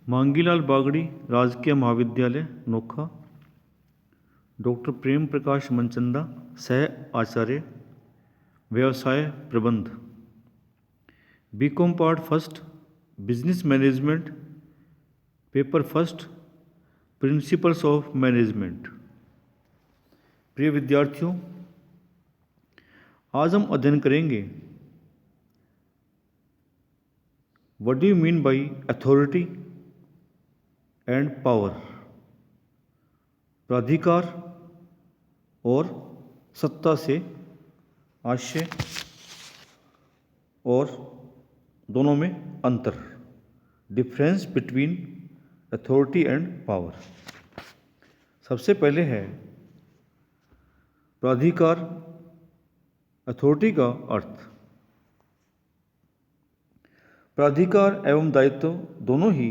मांगीलाल बागड़ी राजकीय महाविद्यालय नोखा, डॉक्टर प्रेम प्रकाश मनचंदा सह आचार्य व्यवसाय प्रबंध, BCom part first business management, paper first principles of management. प्रिय विद्यार्थियों, आज हम अध्ययन करेंगे what do you mean by authority and power, प्राधिकार और सत्ता से आशय और दोनों में अंतर, difference between authority and power. सबसे पहले है प्राधिकार, अथॉरिटी का अर्थ। प्राधिकार एवं दायित्व दोनों ही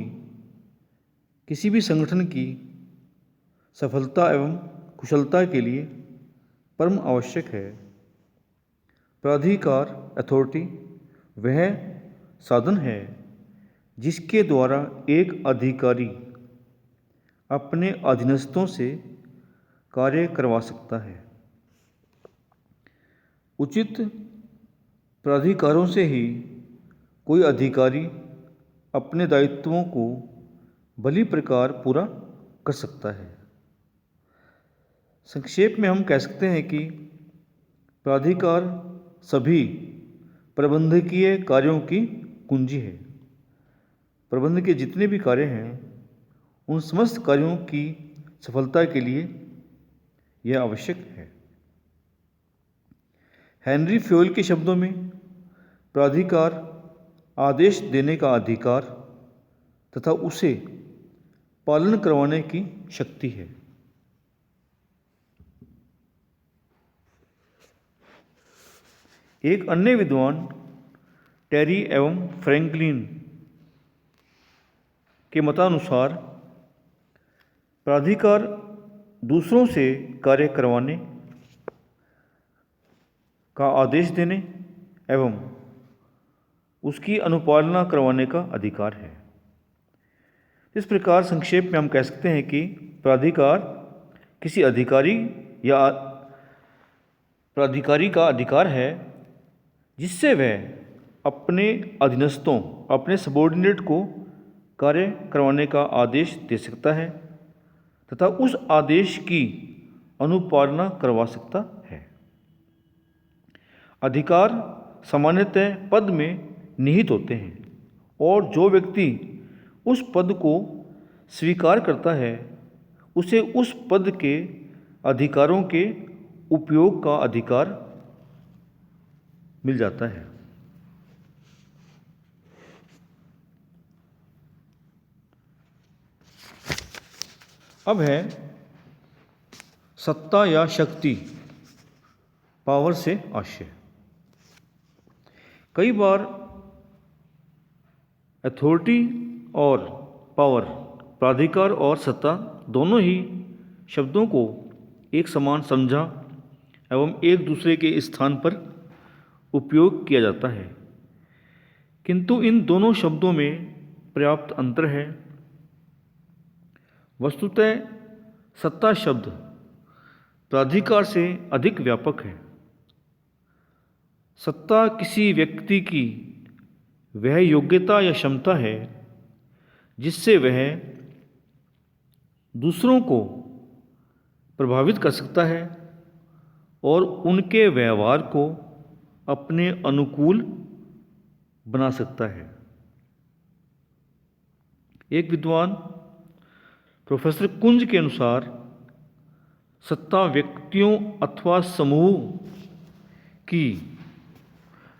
किसी भी संगठन की सफलता एवं कुशलता के लिए परम आवश्यक है। प्राधिकार अथॉरिटी वह साधन है जिसके द्वारा एक अधिकारी अपने अधीनस्थों से कार्य करवा सकता है। उचित प्राधिकारों से ही कोई अधिकारी अपने दायित्वों को भली प्रकार पूरा कर सकता है। संक्षेप में हम कह सकते हैं कि प्राधिकार सभी प्रबंधकीय कार्यों की कुंजी है। प्रबंध के जितने भी कार्य हैं उन समस्त कार्यों की सफलता के लिए यह आवश्यक है। हेनरी फ्योल के शब्दों में प्राधिकार आदेश देने का अधिकार तथा उसे पालन करवाने की शक्ति है। एक अन्य विद्वान टेरी एवं फ्रैंकलिन के मतानुसार प्राधिकार दूसरों से कार्य करवाने का आदेश देने एवं उसकी अनुपालना करवाने का अधिकार है। इस प्रकार संक्षेप में हम कह सकते हैं कि प्राधिकार किसी अधिकारी या प्राधिकारी का अधिकार है जिससे वह अपने अधीनस्थों, अपने सबॉर्डिनेट को कार्य करवाने का आदेश दे सकता है तथा उस आदेश की अनुपालना करवा सकता है। अधिकार सामान्यतः पद में निहित होते हैं और जो व्यक्ति उस पद को स्वीकार करता है उसे उस पद के अधिकारों के उपयोग का अधिकार मिल जाता है। अब है सत्ता या शक्ति, पावर से आशय। कई बार अथॉरिटी और पावर, प्राधिकार और सत्ता दोनों ही शब्दों को एक समान समझा एवं एक दूसरे के स्थान पर उपयोग किया जाता है, किंतु इन दोनों शब्दों में पर्याप्त अंतर है। वस्तुतः सत्ता शब्द प्राधिकार से अधिक व्यापक है। सत्ता किसी व्यक्ति की वह योग्यता या क्षमता है जिससे वह दूसरों को प्रभावित कर सकता है और उनके व्यवहार को अपने अनुकूल बना सकता है। एक विद्वान प्रोफेसर कुंज के अनुसार सत्ता व्यक्तियों अथवा समूह की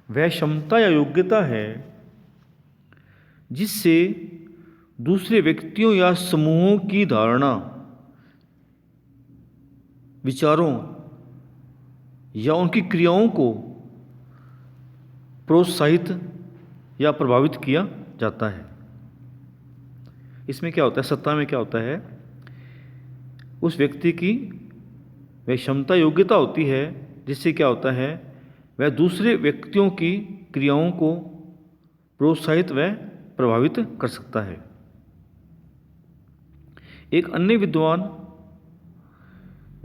वह क्षमता या योग्यता है जिससे दूसरे व्यक्तियों या समूहों की धारणा, विचारों या उनकी क्रियाओं को प्रोत्साहित या प्रभावित किया जाता है। इसमें क्या होता है, सत्ता में क्या होता है, उस व्यक्ति की वह क्षमता योग्यता होती है जिससे क्या होता है, वह दूसरे व्यक्तियों की क्रियाओं को प्रोत्साहित व प्रभावित कर सकता है। एक अन्य विद्वान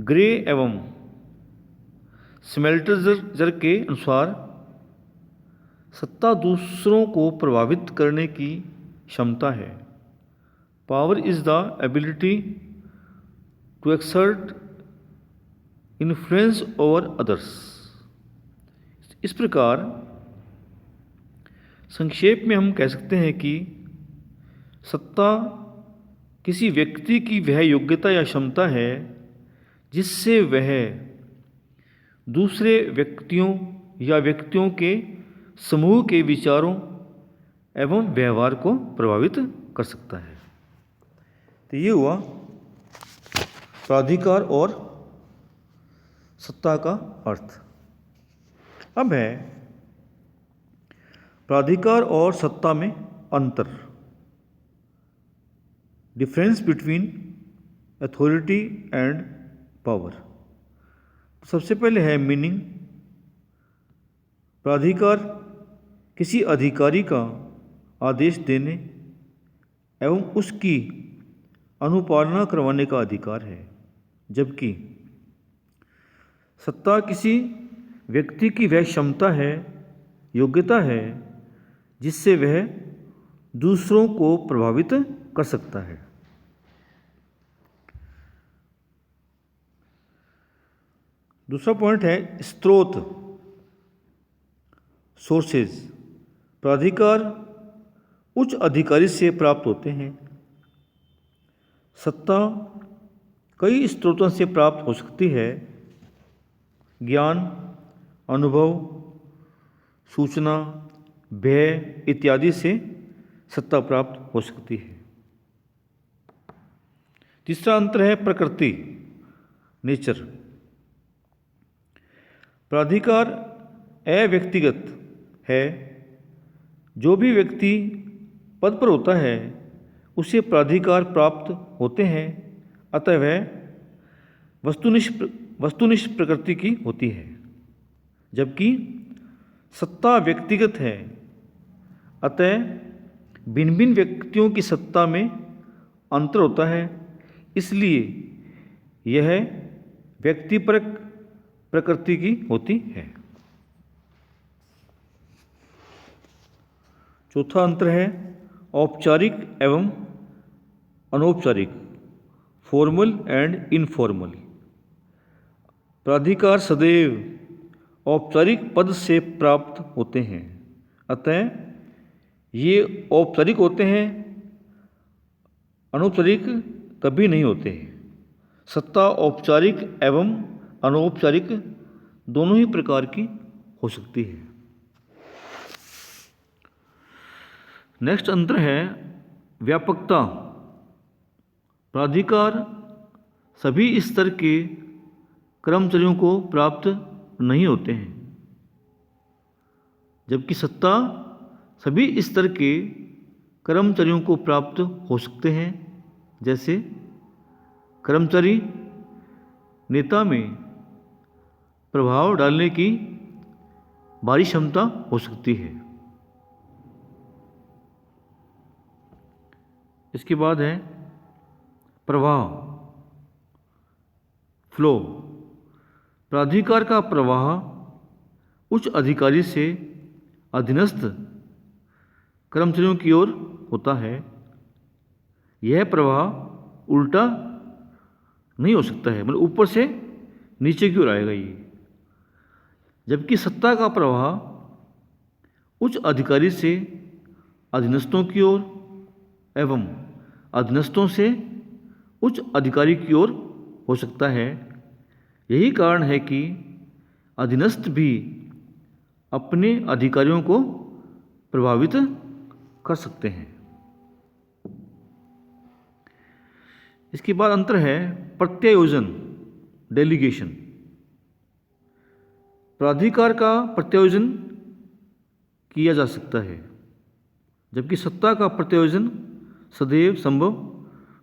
ग्रे एवं स्मेल्टजर के अनुसार सत्ता दूसरों को प्रभावित करने की क्षमता है। Power is the ability to exert influence over others. इस प्रकार संक्षेप में हम कह सकते हैं कि सत्ता किसी व्यक्ति की वह योग्यता या क्षमता है जिससे वह दूसरे व्यक्तियों या व्यक्तियों के समूह के विचारों एवं व्यवहार को प्रभावित कर सकता है। तो ये हुआ प्राधिकार और सत्ता का अर्थ। अब है प्राधिकार और सत्ता में अंतर, difference between authority and power. सबसे पहले है मीनिंग। प्राधिकार किसी अधिकारी का आदेश देने एवं उसकी अनुपालना करवाने का अधिकार है, जबकि सत्ता किसी व्यक्ति की वह क्षमता है, योग्यता है जिससे वह दूसरों को प्रभावित कर सकता है। दूसरा पॉइंट है स्रोत, सोर्सेज। प्राधिकार उच्च अधिकारी से प्राप्त होते हैं। सत्ता कई स्रोतों से प्राप्त हो सकती है। ज्ञान, अनुभव, सूचना, भय इत्यादि से सत्ता प्राप्त हो सकती है। तीसरा अंतर है प्रकृति, नेचर। प्राधिकार अव्यक्तिगत है। जो भी व्यक्ति पद पर होता है उसे प्राधिकार प्राप्त होते हैं, अतः वह वस्तुनिष्ठ प्रकृति की होती है। जबकि सत्ता व्यक्तिगत है, अतः भिन्न भिन्न व्यक्तियों की सत्ता में अंतर होता है, इसलिए यह व्यक्तिपरक प्रकृति की होती है। चौथा अंतर है औपचारिक एवं अनौपचारिक, फॉर्मल एंड इनफॉर्मल। प्राधिकार सदैव औपचारिक पद से प्राप्त होते हैं, अतः ये औपचारिक होते हैं, अनौपचारिक कभी नहीं होते। सत्ता औपचारिक एवं अनौपचारिक दोनों ही प्रकार की हो सकती है। नेक्स्ट अंतर है व्यापकता। प्राधिकार सभी स्तर के कर्मचारियों को प्राप्त नहीं होते हैं, जबकि सत्ता सभी स्तर के कर्मचारियों को प्राप्त हो सकते हैं। जैसे कर्मचारी नेता में प्रभाव डालने की भारी क्षमता हो सकती है। इसके बाद है प्रवाह, फ्लो। प्राधिकार का प्रवाह उच्च अधिकारी से अधीनस्थ कर्मचारियों की ओर होता है। यह प्रवाह उल्टा नहीं हो सकता है, मतलब ऊपर से नीचे की ओर आएगा ये। जबकि सत्ता का प्रवाह उच्च अधिकारी से अधीनस्थों की ओर एवं अधीनस्थों से उच्च अधिकारी की ओर हो सकता है। यही कारण है कि अधीनस्थ भी अपने अधिकारियों को प्रभावित कर सकते हैं। इसके बाद अंतर है प्रत्यायोजन, डेलीगेशन। प्राधिकार का प्रत्यायोजन किया जा सकता है, जबकि सत्ता का प्रत्यायोजन सदैव संभव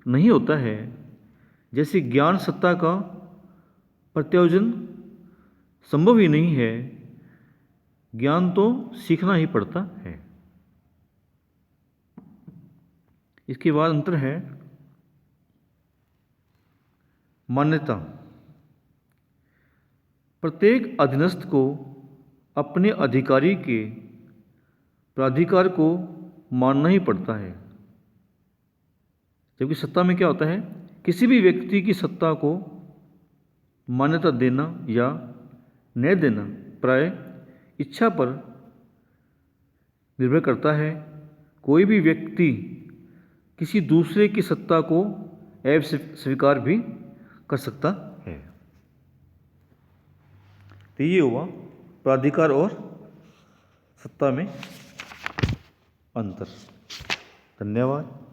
नहीं होता है। जैसे ज्ञान सत्ता का प्रत्यायोजन संभव ही नहीं है, ज्ञान तो सीखना ही पड़ता है। इसके बाद अंतर है मान्यता, प्रत्येक अधीनस्थ को अपने अधिकारी के प्राधिकार को मानना ही पड़ता है। जबकि सत्ता में क्या होता है, किसी भी व्यक्ति की सत्ता को मान्यता देना या न देना प्राय इच्छा पर निर्भर करता है। कोई भी व्यक्ति किसी दूसरे की सत्ता को अस्वीकार भी कर सकता है। तो ये हुआ प्राधिकार और सत्ता में अंतर। धन्यवाद।